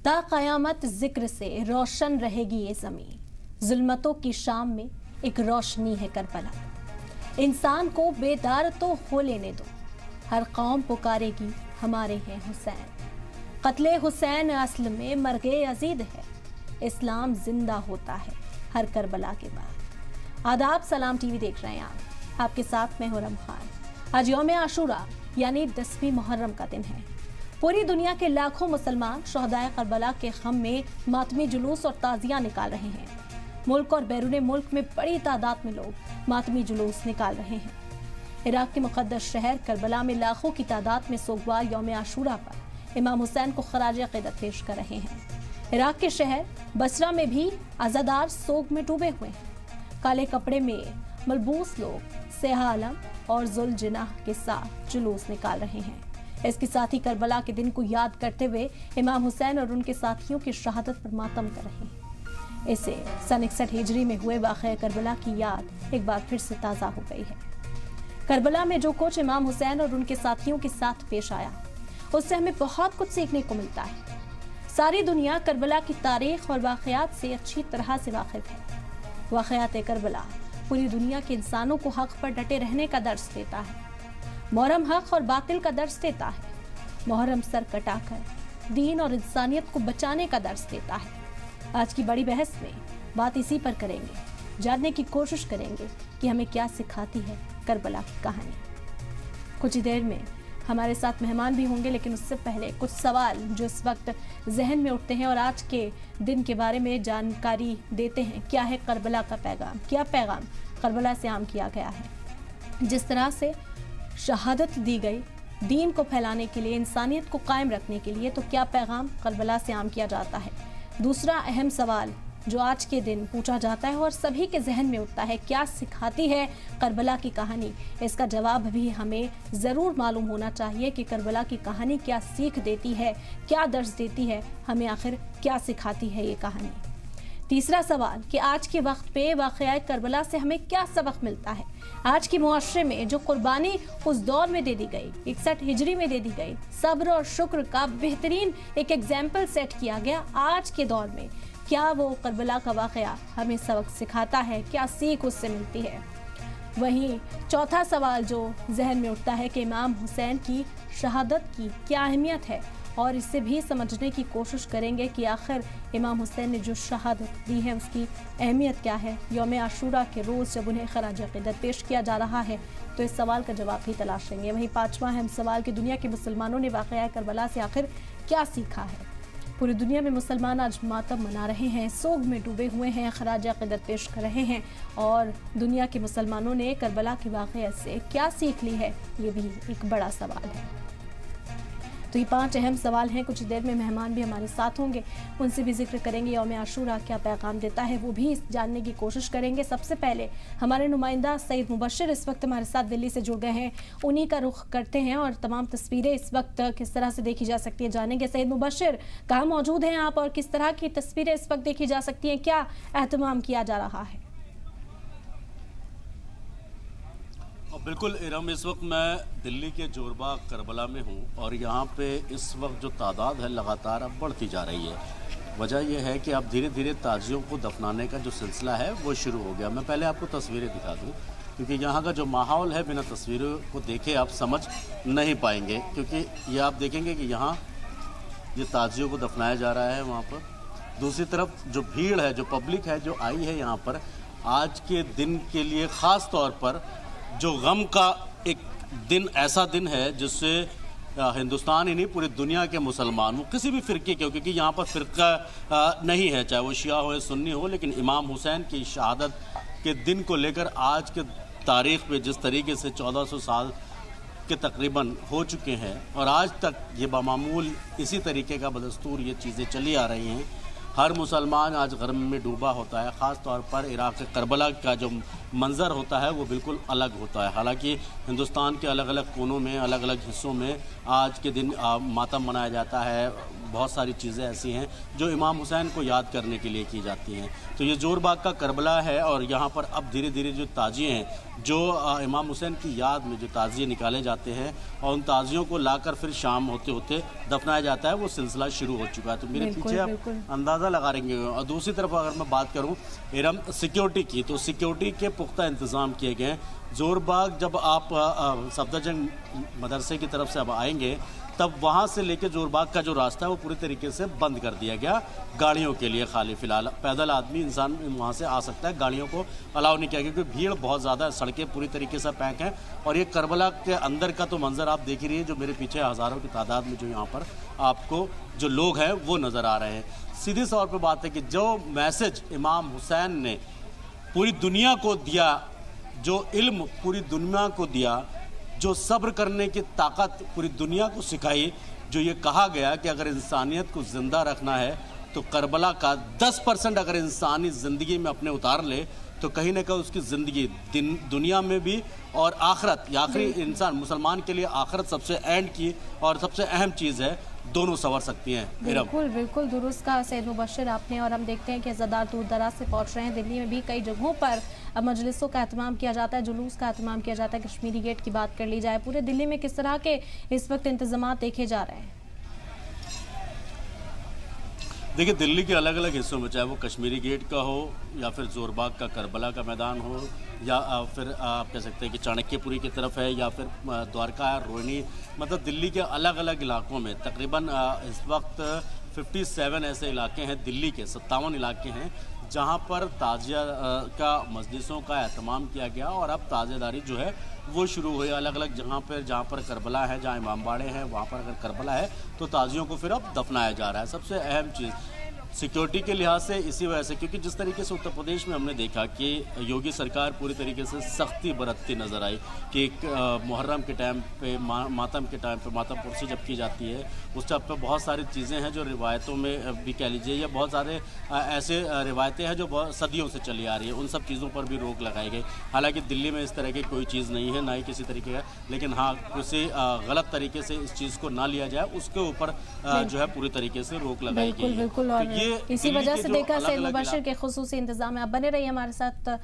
تا قیامت ذکر سے روشن رہے گی یہ زمین، ظلمتوں کی شام میں ایک روشنی ہے کربلا۔ انسان کو بیدار تو ہو لینے دو، ہر قوم پکارے گی ہمارے ہیں حسین۔ قتل حسین اصل میں مرگ عزید ہے، اسلام زندہ ہوتا ہے ہر کربلا کے بعد۔ آداب، سلام ٹی وی دیکھ رہے ہیں آپ کے ساتھ میں حرم خان۔ آج یوم عاشورہ یعنی 10ویں محرم کا دن ہے۔ پوری دنیا کے لاکھوں مسلمان شہدائے کربلا کے غم میں ماتمی جلوس اور تعزیہ نکال رہے ہیں۔ ملک اور بیرون ملک میں بڑی تعداد میں لوگ ماتمی جلوس نکال رہے ہیں۔ عراق کے مقدس شہر کربلا میں لاکھوں کی تعداد میں سوگوار یوم عاشورہ پر امام حسین کو خراج عقیدت پیش کر رہے ہیں۔ عراق کے شہر بصرہ میں بھی عزادار سوگ میں ڈوبے ہوئے ہیں۔ کالے کپڑے میں ملبوس لوگ سیاہ علم اور ذوالجناح کے ساتھ جلوس نکال رہے ہیں۔ اس کے ساتھ ہی کربلا کے دن کو یاد کرتے ہوئے امام حسین اور ان کے ساتھیوں کی شہادت پر ماتم کر رہے ہیں۔ اسے سن 61 ہجری میں ہوئے واقعہ کربلا کی یاد ایک بار پھر سے تازہ ہو گئی ہے۔ کربلا میں جو کچھ امام حسین اور ان کے ساتھیوں کے ساتھ پیش آیا، اس سے ہمیں بہت کچھ سیکھنے کو ملتا ہے۔ ساری دنیا کربلا کی تاریخ اور واقعات سے اچھی طرح سے واقف ہے۔ واقعات کربلا پوری دنیا کے انسانوں کو حق پر ڈٹے رہنے کا درس دیتا ہے۔ محرم حق اور باطل کا درس دیتا ہے۔ محرم سر کٹا کر دین اور انسانیت کو بچانے کا درس دیتا ہے۔ آج کی بڑی بحث میں بات اسی پر کریں گے، جاننے کی کوشش کریں گے کہ ہمیں کیا سکھاتی ہے کربلا کی کہانی۔ کچھ ہی دیر میں ہمارے ساتھ مہمان بھی ہوں گے، لیکن اس سے پہلے کچھ سوال جو اس وقت ذہن میں اٹھتے ہیں اور آج کے دن کے بارے میں جانکاری دیتے ہیں۔ کیا ہے کربلا کا پیغام؟ کیا پیغام کربلا سے عام کیا گیا ہے؟ جس طرح سے شہادت دی گئی دین کو پھیلانے کے لیے، انسانیت کو قائم رکھنے کے لیے، تو کیا پیغام کربلا سے عام کیا جاتا ہے؟ دوسرا اہم سوال جو آج کے دن پوچھا جاتا ہے اور سبھی کے ذہن میں اٹھتا ہے، کیا سکھاتی ہے کربلا کی کہانی؟ اس کا جواب بھی ہمیں ضرور معلوم ہونا چاہیے کہ کربلا کی کہانی کیا سیکھ دیتی ہے، کیا درس دیتی ہے، ہمیں آخر کیا سکھاتی ہے یہ کہانی۔ تیسرا سوال کہ آج کے وقت پہ واقعہ کربلا سے ہمیں کیا سبق ملتا ہے؟ آج کے معاشرے میں جو قربانی اس دور میں دے دی گئی، 61 ہجری میں دے دی گئی، صبر اور شکر کا بہترین ایک ایگزامپل سیٹ کیا گیا، آج کے دور میں کیا وہ کربلا کا واقعہ ہمیں سبق سکھاتا ہے؟ کیا سیکھ اس سے ملتی ہے؟ وہیں چوتھا سوال جو ذہن میں اٹھتا ہے کہ امام حسین کی شہادت کی کیا اہمیت ہے، اور اس سے بھی سمجھنے کی کوشش کریں گے کہ آخر امام حسین نے جو شہادت دی ہے اس کی اہمیت کیا ہے۔ یوم عاشورہ کے روز جب انہیں خراج عقیدت پیش کیا جا رہا ہے تو اس سوال کا جواب بھی تلاشیں گے۔ وہیں پانچواں اہم سوال کہ دنیا کے مسلمانوں نے واقعہ کربلا سے آخر کیا سیکھا ہے؟ پوری دنیا میں مسلمان آج ماتم منا رہے ہیں، سوگ میں ڈوبے ہوئے ہیں، خراج عقیدت پیش کر رہے ہیں، اور دنیا کے مسلمانوں نے کربلا کے واقعے سے کیا سیکھ لی ہے؟ یہ بھی ایک بڑا سوال ہے۔ تو یہ 5 اہم سوال ہیں۔ کچھ دیر میں مہمان بھی ہمارے ساتھ ہوں گے، ان سے بھی ذکر کریں گے یوم عاشورہ کیا پیغام دیتا ہے، وہ بھی جاننے کی کوشش کریں گے۔ سب سے پہلے ہمارے نمائندہ سید مبشر اس وقت ہمارے ساتھ دلی سے جڑ گئے ہیں، انہی کا رخ کرتے ہیں اور تمام تصویریں اس وقت کس طرح سے دیکھی جا سکتی ہیں جانیں گے۔ سید مبشر، کہاں موجود ہیں آپ اور کس طرح کی تصویریں اس وقت دیکھی جا سکتی ہیں؟ کیا اہتمام کیا جا رہا ہے؟ بالکل ارم، اس وقت میں دلی کے جورباغ کربلا میں ہوں اور یہاں پہ اس وقت جو تعداد ہے لگاتار اب بڑھتی جا رہی ہے۔ وجہ یہ ہے کہ اب دھیرے دھیرے تازیوں کو دفنانے کا جو سلسلہ ہے وہ شروع ہو گیا۔ میں پہلے آپ کو تصویریں دکھا دوں کیونکہ یہاں کا جو ماحول ہے بنا تصویروں کو دیکھے آپ سمجھ نہیں پائیں گے، کیونکہ یہ آپ دیکھیں گے کہ یہاں یہ تازیوں کو دفنایا جا رہا ہے، وہاں پر دوسری طرف جو بھیڑ ہے، جو پبلک ہے جو آئی ہے یہاں پر آج کے دن کے لیے، خاص طور پر جو غم کا ایک دن، ایسا دن ہے جس سے ہندوستان ہی نہیں پوری دنیا کے مسلمان، وہ کسی بھی فرقے کے ہو، کیونکہ یہاں پر فرقہ نہیں ہے، چاہے وہ شیعہ ہو یا سنی ہو، لیکن امام حسین کی شہادت کے دن کو لے کر آج کے تاریخ پہ جس طریقے سے 1400 سال کے تقریباً ہو چکے ہیں اور آج تک یہ بمعمول اسی طریقے کا بدستور یہ چیزیں چلی آ رہی ہیں، ہر مسلمان آج غم میں ڈوبا ہوتا ہے۔ خاص طور پر عراق کے کربلا کا جو منظر ہوتا ہے وہ بالکل الگ ہوتا ہے۔ حالانکہ ہندوستان کے الگ الگ کونوں میں، الگ الگ حصوں میں آج کے دن ماتم منایا جاتا ہے، بہت ساری چیزیں ایسی ہیں جو امام حسین کو یاد کرنے کے لیے کی جاتی ہیں. تو یہ زور باغ کا کربلا ہے اور یہاں پر اب دھیرے دھیرے جو تعزیے ہیں جو امام حسین کی یاد میں جو تعزیے نکالے جاتے ہیں اور ان تعزیوں کو لا کر پھر شام ہوتے ہوتے دفنایا جاتا ہے، وہ سلسلہ شروع ہو چکا ہے. تو میرے پیچھے آپ اندازہ لگا رہیں گے. اور دوسری طرف اگر میں بات کروں ارم سیکیورٹی کی، تو سیکیورٹی کے پختہ انتظام کیے گئے ہیں. زور باغ جب آپ صفدرجنگ مدرسے کی طرف سے اب آئیں گے تب وہاں سے لے کے زور باغ کا جو راستہ ہے وہ پوری طریقے سے بند کر دیا گیا گاڑیوں کے لیے. خالی فی الحال پیدل آدمی انسان وہاں سے آ سکتا ہے، گاڑیوں کو الاؤ نہیں کیا گیا کیونکہ بھیڑ بہت زیادہ ہے، سڑکیں پوری طریقے سے پیک ہیں. اور یہ کربلا کے اندر کا تو منظر آپ دیکھ ہی رہی ہے، جو میرے پیچھے ہزاروں کی تعداد میں جو یہاں پر آپ کو جو لوگ ہیں وہ نظر آ رہے ہیں. سیدھی طور پہ بات ہے کہ جو میسج امام حسین نے پوری دنیا کو دیا، جو علم پوری دنیا کو دیا، جو صبر کرنے کی طاقت پوری دنیا کو سکھائی، جو یہ کہا گیا کہ اگر انسانیت کو زندہ رکھنا ہے تو کربلا کا 10% اگر انسانی زندگی میں اپنے اتار لے تو کہیں نہ کہیں اس کی زندگی دنیا میں بھی اور آخرت، یا آخری انسان مسلمان کے لیے آخرت سب سے اینڈ کی اور سب سے اہم چیز ہے، دونوں سنور سکتی ہیں. بالکل بالکل درست کہا سید مبشر آپ نے. اور ہم دیکھتے ہیں کہ عزادار دور دراز سے پہنچ رہے ہیں. دلی میں بھی کئی جگہوں پر مجلسوں کا اہتمام کیا جاتا ہے، جلوس کا اہتمام کیا جاتا ہے. کشمیری گیٹ کی بات کر لی جائے، پورے دلی میں کس طرح کے اس وقت انتظامات دیکھے جا رہے ہیں؟ دیکھیں دلی کے الگ الگ حصوں میں، چاہے وہ کشمیری گیٹ کا ہو یا پھر زور باغ کا کربلا کا میدان ہو یا پھر آپ کہہ سکتے ہیں کہ چانکیہ پوری کی طرف ہے یا پھر دوارکا روہنی، مطلب دلی کے الگ الگ علاقوں میں تقریباً اس وقت 57 ایسے علاقے ہیں، دلی کے 57 علاقے ہیں جہاں پر تعزیہ کا مجلسوں کا اہتمام کیا گیا. اور اب تعزیہ داری جو ہے وہ شروع ہوئی الگ الگ جہاں پر کربلا ہے، جہاں امام باڑے ہیں وہاں پر اگر کربلا ہے تو تعزیوں کو پھر اب دفنایا جا رہا ہے. سب سے اہم چیز سیکیورٹی کے لحاظ سے اسی وجہ سے، کیونکہ جس طریقے سے اتر پردیش میں ہم نے دیکھا کہ یوگی سرکار پوری طریقے سے سختی برتتی نظر آئی کہ محرم کے ٹائم پہ ماتم کے ٹائم پہ ماتم پرسی جب کی جاتی ہے اس ٹائم پہ بہت ساری چیزیں ہیں جو روایتوں میں بھی کہہ لیجیے یا بہت سارے ایسے روایتیں ہیں جو بہت صدیوں سے چلی آ رہی ہیں، ان سب چیزوں پر بھی روک لگائی گئی. حالانکہ دلی میں اس طرح کی کوئی چیز نہیں ہے، نہ ہی کسی طریقے کا، لیکن ہاں کسی غلط طریقے سے اس چیز کو نہ لیا جائے اس کے اوپر جو ہے پوری طریقے سے روک لگائی گئی ہے. بالکل. اور اسی وجہ سے دیکھا سید مبشر کے خصوصی انتظام ہے. آپ بنے رہیے ہمارے ساتھ.